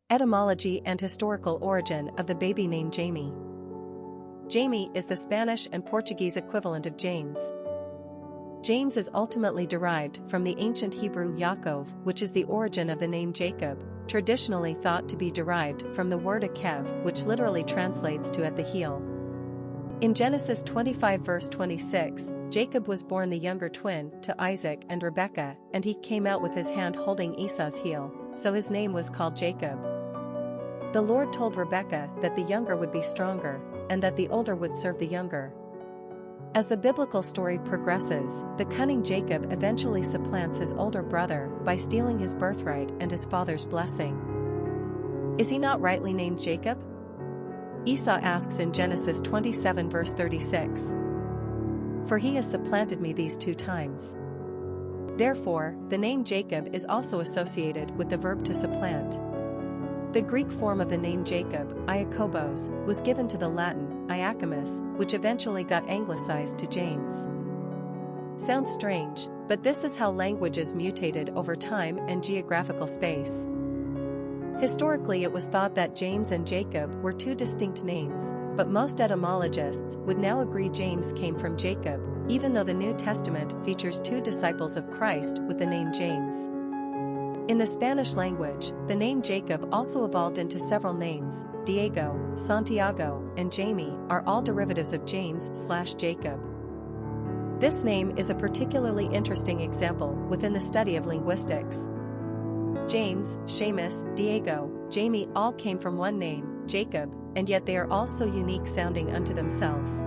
Etymology and historical origin of the baby name Jaime. Jaime is the Spanish and Portuguese equivalent of James. James is ultimately derived from the ancient Hebrew Yaakov, which is the origin of the name Jacob, traditionally thought to be derived from the word Akev, which literally translates to at the heel. In Genesis 25 verse 26, Jacob was born the younger twin to Isaac and Rebekah, and he came out with his hand holding Esau's heel, so his name was called Jacob. The Lord told Rebekah that the younger would be stronger, and that the older would serve the younger. As the biblical story progresses, the cunning Jacob eventually supplants his older brother by stealing his birthright and his father's blessing. Is he not rightly named Jacob? Esau asks in Genesis 27 verse 36. For he has supplanted me these 2 times. Therefore, the name Jacob is also associated with the verb to supplant. The Greek form of the name Jacob, Iakobos, was given to the Latin, Iacomus, which eventually got anglicized to James. Sounds strange, but this is how languages mutated over time and geographical space. Historically, it was thought that James and Jacob were 2 distinct names, but most etymologists would now agree James came from Jacob, even though the New Testament features 2 disciples of Christ with the name James. In the Spanish language, the name Jacob also evolved into several names. Diego, Santiago, and Jaime are all derivatives of James/Jacob. This name is a particularly interesting example within the study of linguistics. James, Seamus, Diego, Jaime all came from one name, Jacob, and yet they are all so unique sounding unto themselves.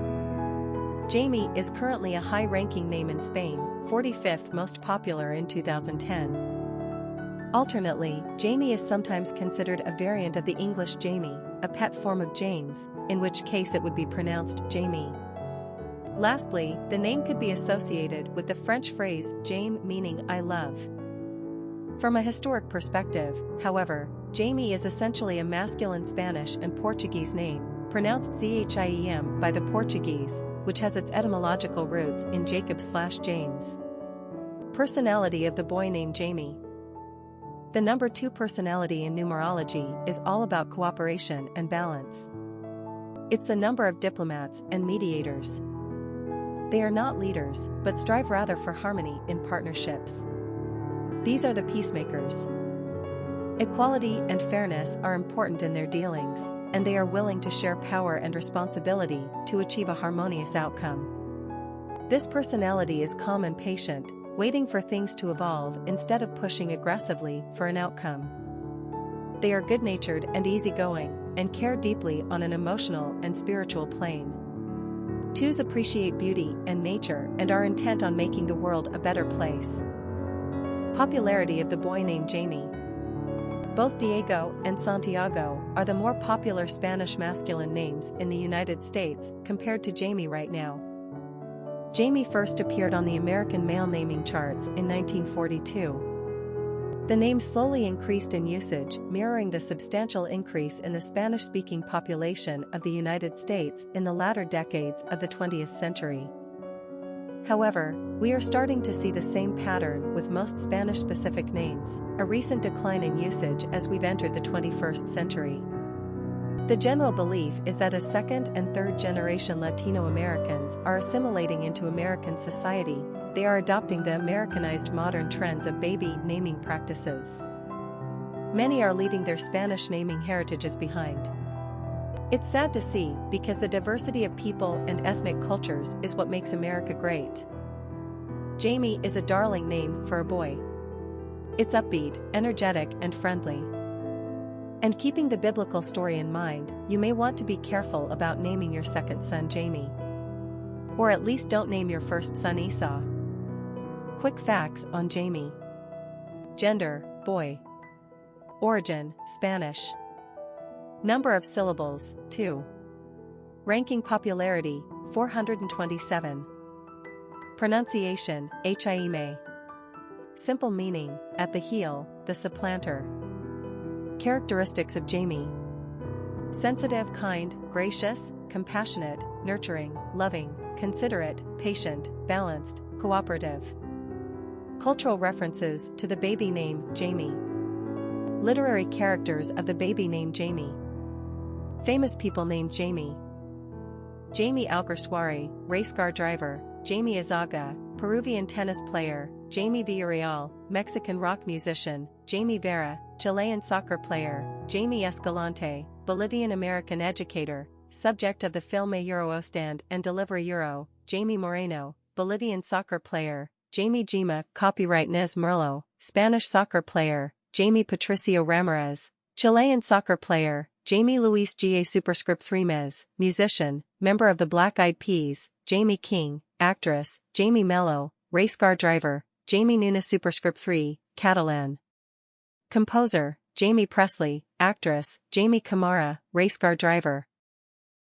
Jaime is currently a high-ranking name in Spain, 45th most popular in 2010. Alternately, Jaime is sometimes considered a variant of the English Jamie, a pet form of James, in which case it would be pronounced Jamie. Lastly, the name could be associated with the French phrase Jaime, meaning I love. From a historic perspective, however, Jaime is essentially a masculine Spanish and Portuguese name, pronounced Zhim by the Portuguese, which has its etymological roots in Jacob/James. Personality of the boy named Jaime. The number 2 personality in numerology is all about cooperation and balance. It's the number of diplomats and mediators. They are not leaders, but strive rather for harmony in partnerships. These are the peacemakers. Equality and fairness are important in their dealings, and they are willing to share power and responsibility to achieve a harmonious outcome. This personality is calm and patient, waiting for things to evolve instead of pushing aggressively for an outcome. They are good-natured and easygoing, and care deeply on an emotional and spiritual plane. 2s appreciate beauty and nature and are intent on making the world a better place. Popularity of the boy named Jaime. Both Diego and Santiago are the more popular Spanish masculine names in the United States compared to Jaime right now. Jaime first appeared on the American male naming charts in 1942. The name slowly increased in usage, mirroring the substantial increase in the Spanish-speaking population of the United States in the latter decades of the 20th century. However, we are starting to see the same pattern with most Spanish-specific names, a recent decline in usage as we've entered the 21st century. The general belief is that as 2nd and 3rd generation Latino-Americans are assimilating into American society, they are adopting the Americanized modern trends of baby naming practices. Many are leaving their Spanish naming heritages behind. It's sad to see, because the diversity of people and ethnic cultures is what makes America great. Jaime is a darling name for a boy. It's upbeat, energetic, and friendly. And keeping the biblical story in mind, you may want to be careful about naming your 2nd son Jaime. Or at least don't name your 1st son Esau. Quick facts on Jaime. Gender, boy. Origin, Spanish. Number of syllables, 2. Ranking popularity, 427. Pronunciation, Jaime. Simple meaning, at the heel, the supplanter. Characteristics of Jaime. Sensitive, kind, gracious, compassionate, nurturing, loving, considerate, patient, balanced, cooperative. Cultural references to the baby name Jaime. Literary characters of the baby named Jaime. Famous people named Jaime. Jaime Alguersuari, race car driver. Jaime Azaga, Peruvian tennis player. Jaime Villarreal, Mexican rock musician. Jaime Vera, Chilean soccer player. Jaime Escalante, Bolivian American educator, subject of the film A Euro Stand and Deliver Euro. Jaime Moreno, Bolivian soccer player. Jaime Gima, copyright Nez Merlo, Spanish soccer player. Jaime Patricio Ramirez, Chilean soccer player. Jaime Luis Ga Superscript 3 Mez, musician, member of the Black Eyed Peas. Jaime King, actress. Jaime Mello, race car driver. Jaime Nuna Superscript 3, Catalan. Composer, Jaime Presley, actress. Jaime Camara, race car driver.